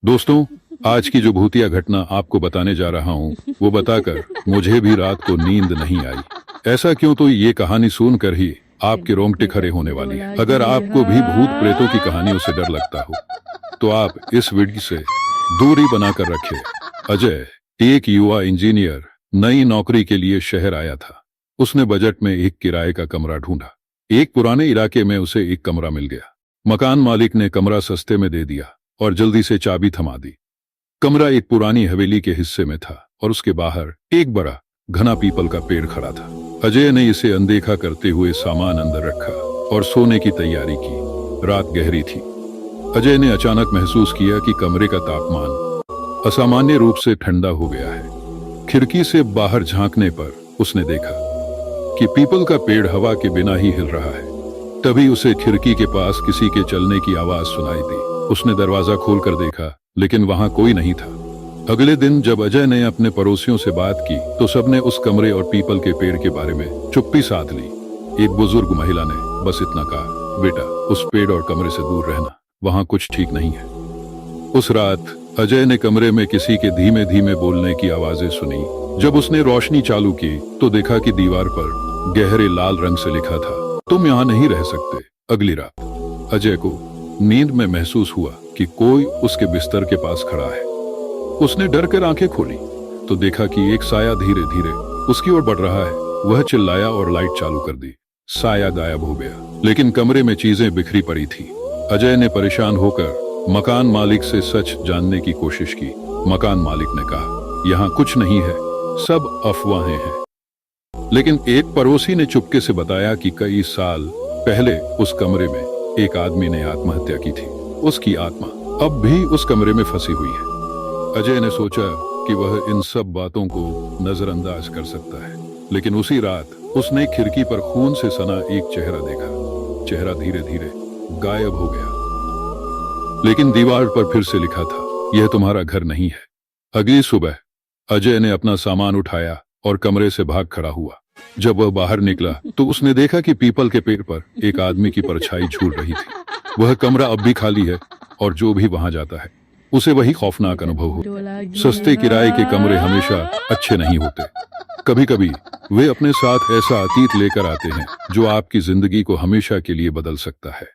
दोस्तों, आज की जो भूतिया घटना आपको बताने जा रहा हूँ वो बताकर मुझे भी रात को नींद नहीं आई। ऐसा क्यों? तो ये कहानी सुनकर ही आपके रोंगटे खड़े होने वाली है। अगर आपको भी भूत प्रेतों की कहानियों से डर लगता हो तो आप इस वीडियो से दूरी बनाकर रखें। अजय एक युवा इंजीनियर नई नौकरी के लिए शहर आया था। उसने बजट में एक किराए का कमरा ढूंढा। एक पुराने इलाके में उसे एक कमरा मिल गया। मकान मालिक ने कमरा सस्ते में दे दिया और जल्दी से चाबी थमा दी। कमरा एक पुरानी हवेली के हिस्से में था और उसके बाहर एक बड़ा घना पीपल का पेड़ खड़ा था। अजय ने इसे अनदेखा करते हुए सामान अंदर रखा और सोने की तैयारी की। रात गहरी थी। अजय ने अचानक महसूस किया कि कमरे का तापमान असामान्य रूप से ठंडा हो गया है। खिड़की से बाहर झांकने पर उसने देखा कि पीपल का पेड़ हवा के बिना ही हिल रहा है। तभी उसे खिड़की के पास किसी के चलने की आवाज सुनाई दी। उसने दरवाजा खोलकर देखा, लेकिन वहां कोई नहीं था। अगले दिन जब अजय ने अपने पड़ोसियों से बात की तो सबने उस कमरे और पीपल के पेड़ के बारे में चुप्पी साध ली। एक बुजुर्ग महिला ने बस इतना कहा, बेटा, उस पेड़ और कमरे से दूर रहना, वहां कुछ ठीक नहीं है। उस रात अजय ने कमरे में किसी के धीमे धीमे बोलने की आवाजें सुनी। जब उसने रोशनी चालू की तो देखा कि दीवार पर गहरे लाल रंग से लिखा था, तुम यहाँ नहीं रह सकते। अगली रात अजय को नींद में महसूस हुआ कि कोई उसके बिस्तर के पास खड़ा है। उसने डर कर आंखें खोली तो देखा कि एक साया धीरे धीरे उसकी ओर बढ़ रहा है। वह चिल्लाया और लाइट चालू कर दी। साया गायब हो गया, लेकिन कमरे में चीजें बिखरी पड़ी थी। अजय ने परेशान होकर मकान मालिक से सच जानने की कोशिश की। मकान मालिक ने कहा, यहाँ कुछ नहीं है, सब अफवाहें हैं। लेकिन एक पड़ोसी ने चुपके से बताया कि कई साल पहले उस कमरे में एक आदमी ने आत्महत्या की थी। उसकी आत्मा अब भी उस कमरे में फंसी हुई है। अजय ने सोचा कि वह इन सब बातों को नजरअंदाज कर सकता है, लेकिन उसी रात उसने खिड़की पर खून से सना एक चेहरा देखा। चेहरा धीरे धीरे गायब हो गया, लेकिन दीवार पर फिर से लिखा था, यह तुम्हारा घर नहीं है। अगली सुबह अजय ने अपना सामान उठाया और कमरे से भाग खड़ा हुआ। जब वह बाहर निकला तो उसने देखा कि पीपल के पेड़ पर एक आदमी की परछाई झूल रही थी। वह कमरा अब भी खाली है और जो भी वहां जाता है उसे वही खौफनाक अनुभव हो। सस्ते किराए के कमरे हमेशा अच्छे नहीं होते। कभी कभी वे अपने साथ ऐसा अतीत लेकर आते हैं जो आपकी जिंदगी को हमेशा के लिए बदल सकता है।